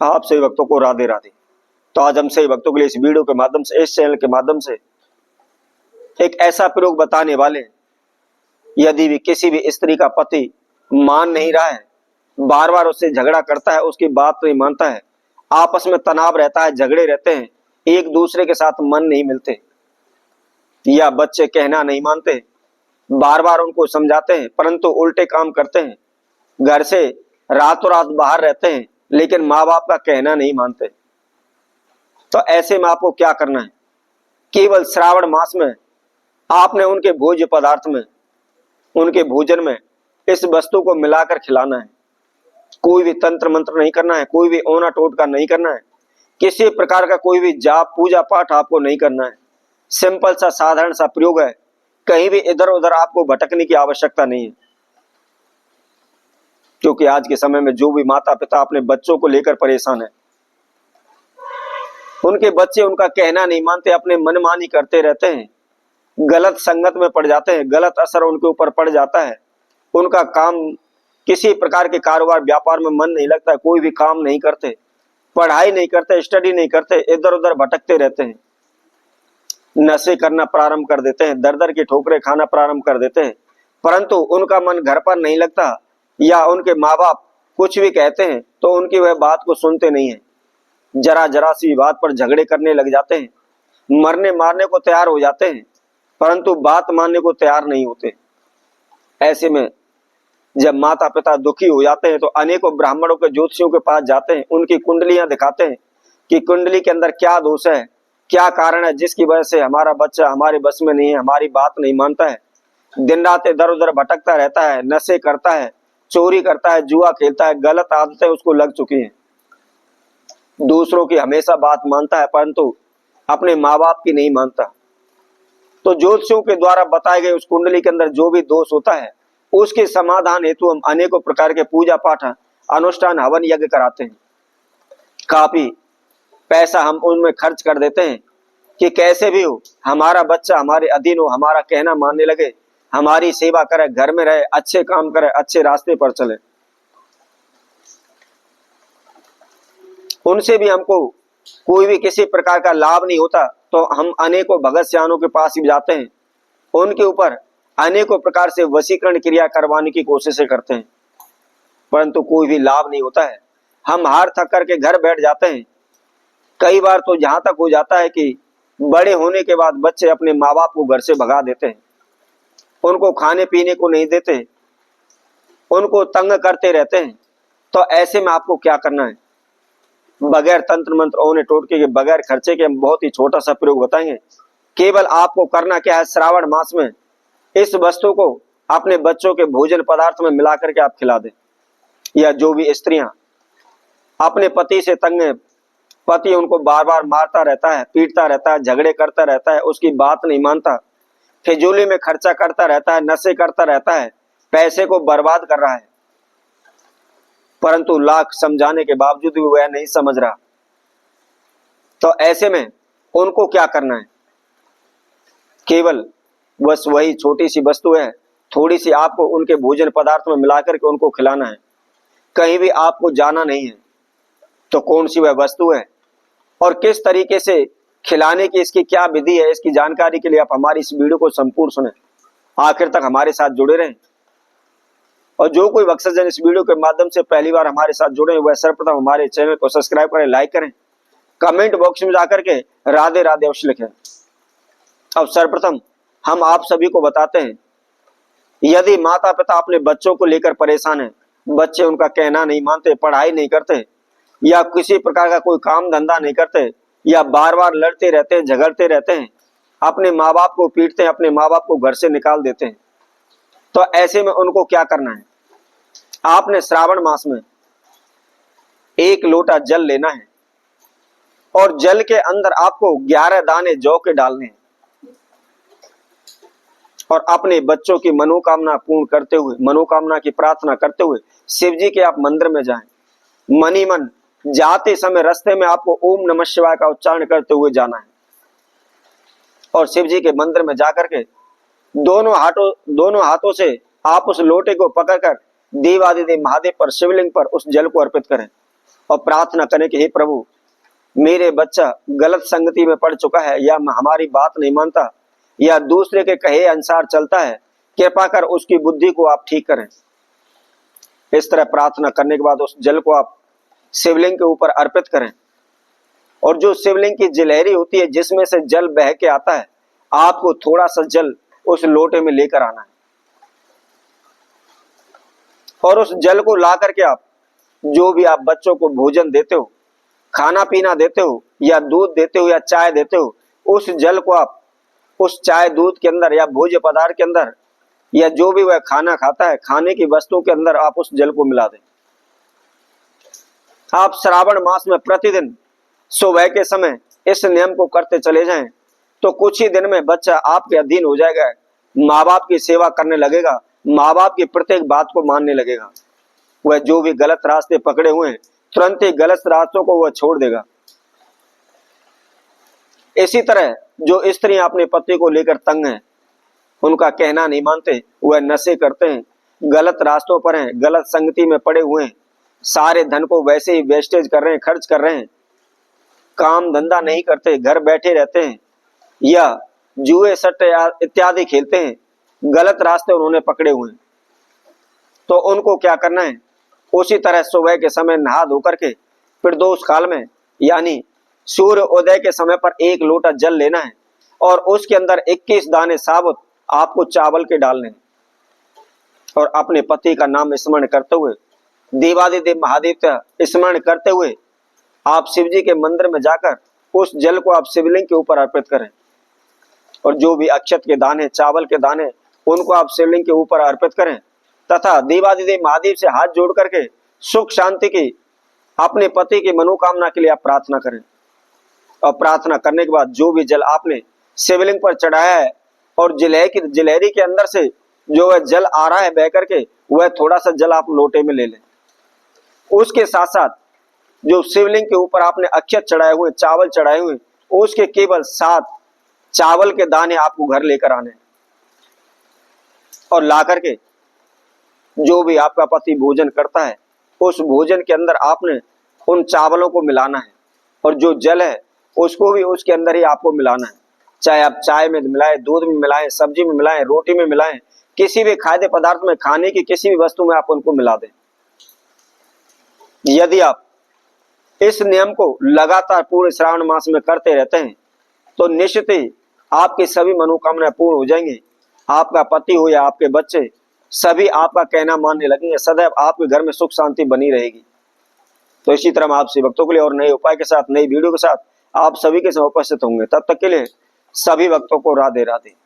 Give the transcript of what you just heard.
आप सभी भक्तों को राधे राधे। तो आज हम सभी भक्तों के लिए इस वीडियो के माध्यम से, इस चैनल के माध्यम से एक ऐसा प्रयोग बताने वाले हैं। यदि भी किसी भी स्त्री का पति मान नहीं रहा है, बार बार उससे झगड़ा करता है, उसकी बात नहीं मानता है, आपस में तनाव रहता है, झगड़े रहते हैं, एक दूसरे के साथ मन नहीं मिलते, या बच्चे कहना नहीं मानते, बार बार उनको समझाते हैं परंतु उल्टे काम करते हैं, घर से रातों रात बाहर रहते हैं लेकिन माँ बाप का कहना नहीं मानते, तो ऐसे में आपको क्या करना है? केवल श्रावण मास में आपने उनके भोज्य पदार्थ में, उनके भोजन में इस वस्तु को मिलाकर खिलाना है। कोई भी तंत्र मंत्र नहीं करना है, कोई भी ओना टोटका नहीं करना है, किसी प्रकार का कोई भी जाप पूजा पाठ आपको नहीं करना है। सिंपल सा साधारण सा प्रयोग है, कहीं भी इधर उधर आपको भटकने की आवश्यकता नहीं है। क्योंकि आज के समय में जो भी माता पिता अपने बच्चों को लेकर परेशान है, उनके बच्चे उनका कहना नहीं मानते, अपने मनमानी करते रहते हैं, गलत संगत में पड़ जाते हैं, गलत असर उनके ऊपर पड़ जाता है, उनका काम किसी प्रकार के कारोबार व्यापार में मन नहीं लगता है, कोई भी काम नहीं करते, पढ़ाई नहीं करते, स्टडी नहीं करते, इधर उधर भटकते रहते हैं, नशे करना प्रारंभ कर देते हैं, दर दर की ठोकरें खाना प्रारंभ कर देते हैं, परंतु उनका मन घर पर नहीं लगता, या उनके माँ बाप कुछ भी कहते हैं तो उनकी वह बात को सुनते नहीं है, जरा जरा सी बात पर झगड़े करने लग जाते हैं, मरने मारने को तैयार हो जाते हैं परंतु बात मानने को तैयार नहीं होते। ऐसे में जब माता पिता दुखी हो जाते हैं तो अनेकों ब्राह्मणों के ज्योतिषियों के पास जाते हैं, उनकी कुंडलियां दिखाते हैं कि कुंडली के अंदर क्या दोष है, क्या कारण है जिसकी वजह से हमारा बच्चा हमारे बस में नहीं है, हमारी बात नहीं मानता है, दिन रात इधर उधर भटकता रहता है, नशे करता है, चोरी करता है, जुआ खेलता है, गलत आदतें उसको लग चुकी हैं, दूसरों की हमेशा बात मानता है परंतु अपने माँ बाप की नहीं मानता। तो ज्योतिषियों के द्वारा बताए गए उस कुंडली के अंदर जो भी दोष होता है उसके समाधान हेतु हम अनेकों प्रकार के पूजा पाठ, अनुष्ठान, हवन यज्ञ कराते हैं। काफी पैसा हम उनमें खर्च कर देते हैं कि कैसे भी हो हमारा बच्चा हमारे अधीन हो, हमारा कहना मानने लगे, हमारी सेवा करे, घर में रहे, अच्छे काम करे, अच्छे रास्ते पर चले। उनसे भी हमको कोई भी किसी प्रकार का लाभ नहीं होता तो हम अनेकों भगत सियानों के पास भी जाते हैं, उनके ऊपर अनेकों प्रकार से वशीकरण क्रिया करवाने की कोशिशें करते हैं परंतु कोई भी लाभ नहीं होता है। हम हार थक करके घर बैठ जाते हैं। कई बार तो जहां तक हो जाता है कि बड़े होने के बाद बच्चे अपने माँ बाप को घर से भगा देते हैं, उनको खाने पीने को नहीं देते, उनको तंग करते रहते हैं। तो ऐसे में आपको क्या करना है? बगैर तंत्र मंत्र ओने टोटके के, बगैर खर्चे के हम बहुत ही छोटा सा प्रयोग बताएंगे। केवल आपको करना क्या है, श्रावण मास में इस वस्तु को अपने बच्चों के भोजन पदार्थ में मिला करके आप खिला दें। या जो भी स्त्रियां अपने पति से तंग है, पति उनको बार बार मारता रहता है, पीटता रहता है, झगड़े करता रहता है, उसकी बात नहीं मानता, फिजूली में खर्चा करता रहता है, नशे करता रहता है, पैसे को बर्बाद कर रहा है परंतु लाख समझाने के बावजूद भी वह नहीं समझ रहा, तो ऐसे में उनको क्या करना है? केवल बस वही छोटी सी वस्तु है, थोड़ी सी आपको उनके भोजन पदार्थ में मिलाकर के उनको खिलाना है। कहीं भी आपको जाना नहीं है। तो कौन सी वह वस्तु है और किस तरीके से खिलाने की इसकी क्या विधि है, इसकी जानकारी के लिए आप हमारी इस वीडियो को संपूर्ण सुने, आखिर तक हमारे साथ जुड़े रहें। और जो कोई भक्तजन इस वीडियो के माध्यम से पहली बार हमारे साथ जुड़े हैं वह सर्वप्रथम हमारे चैनल को सब्सक्राइब करें, लाइक करें, कमेंट बॉक्स में जाकर के राधे राधे अवश्य लिखें। अब सर्वप्रथम हम आप सभी को बताते हैं, यदि माता पिता अपने बच्चों को लेकर परेशान है, बच्चे उनका कहना नहीं मानते, पढ़ाई नहीं करते, या किसी प्रकार का कोई काम धंधा नहीं करते, या बार बार लड़ते रहते हैं, झगड़ते रहते हैं, अपने माँ बाप को पीटते हैं, अपने माँ बाप को घर से निकाल देते हैं, तो ऐसे में उनको क्या करना है? आपने श्रावण मास में 1 लोटा जल लेना है और जल के अंदर आपको 11 दाने जौ के डालने हैं और अपने बच्चों की मनोकामना पूर्ण करते हुए, मनोकामना की प्रार्थना करते हुए शिव जी के आप मंदिर में जाएं। मनी मन जाते समय रास्ते में आपको ओम नमः शिवाय का उच्चारण करते हुए जाना है और शिव जी के मंदिर में जाकर के दोनों हाथों से आप उस लोटे को पकड़कर देवादिदेव महादेव पर, शिवलिंग पर उस जल को अर्पित करें। और प्रार्थना करें कि हे प्रभु, मेरे बच्चा गलत संगति में पड़ चुका है, या हमारी बात नहीं मानता, या दूसरे के कहे अनुसार चलता है, कृपा कर उसकी बुद्धि को आप ठीक करें। इस तरह प्रार्थना करने के बाद उस जल को आप शिवलिंग के ऊपर अर्पित करें, और जो शिवलिंग की जिलहरी होती है जिसमें से जल बह के आता है, आपको थोड़ा सा जल उस लोटे में लेकर आना है, और उस जल को ला करके आप जो भी आप बच्चों को भोजन देते हो, खाना पीना देते हो, या दूध देते हो, या चाय देते हो, उस जल को आप उस चाय दूध के अंदर, या भोज्य पदार्थ के अंदर, या जो भी वह खाना खाता है, खाने की वस्तु के अंदर आप उस जल को मिला दें। आप श्रावण मास में प्रतिदिन सुबह के समय इस नियम को करते चले जाएं, तो कुछ ही दिन में बच्चा आपके अधीन हो जाएगा, माँ बाप की सेवा करने लगेगा, माँ बाप की प्रत्येक बात को मानने लगेगा। वह जो भी गलत रास्ते पकड़े हुए हैं, तुरंत ही गलत रास्तों को वह छोड़ देगा। इसी तरह जो स्त्री अपने पति को लेकर तंग है, उनका कहना नहीं मानते, वह नशे करते हैं, गलत रास्तों पर हैं, गलत संगति में पड़े हुए हैं, सारे धन को वैसे ही वेस्टेज कर रहे हैं, खर्च कर रहे हैं, काम धंधा नहीं करते, घर बैठे रहते हैं, या जुए सट्टे इत्यादि खेलते हैं, गलत रास्ते उन्होंने पकड़े हुए हैं, तो उनको क्या करना है? उसी तरह सुबह के समय नहा धो करके प्रदोष काल में, यानी सूर्य उदय के समय पर 1 लोटा जल लेना है, और उसके अंदर 21 दाने साबुत आपको चावल के डालने हैं, और अपने पति का नाम स्मरण करते हुए, देवादिदेव महादेव का स्मरण करते हुए आप शिव जी के मंदिर में जाकर उस जल को आप शिवलिंग के ऊपर अर्पित करें, और जो भी अक्षत के दाने, चावल के दाने, उनको आप शिवलिंग के ऊपर अर्पित करें, तथा देवादिदेव महादेव से हाथ जोड़ करके सुख शांति की, अपने पति की मनोकामना के लिए आप प्रार्थना करें। और प्रार्थना करने के बाद जो भी जल आपने शिवलिंग पर चढ़ाया है, और जिलहरी के अंदर से जो है जल आ रहा है बह करके, वह थोड़ा सा जल आप लोटे में ले लें। उसके साथ साथ जो शिवलिंग के ऊपर आपने अक्षत चढ़ाए हुए, चावल चढ़ाए हुए, उसके केवल 7 चावल के दाने आपको घर लेकर आने, और ला करके जो भी आपका पति भोजन करता है, उस भोजन के अंदर आपने उन चावलों को मिलाना है, और जो जल है उसको भी उसके अंदर ही आपको मिलाना है। चाहे आप चाय में मिलाएं, दूध में मिलाएं, सब्जी में मिलाएं, रोटी में मिलाएं, किसी भी खाद्य पदार्थ में, खाने की किसी भी वस्तु में आप उनको मिला दें। यदि आप इस नियम को लगातार पूरे श्रावण मास में करते रहते हैं, तो निश्चित ही आपकी सभी मनोकामनाएं पूर्ण हो जाएंगी। आपका पति हो या आपके बच्चे, सभी आपका कहना मानने लगेंगे, सदैव आपके घर में सुख शांति बनी रहेगी। तो इसी तरह हम आपसे भक्तों के लिए और नए उपाय के साथ, नई वीडियो के साथ आप सभी के साथ उपस्थित होंगे। तब तक के लिए सभी भक्तों को राधे राधे।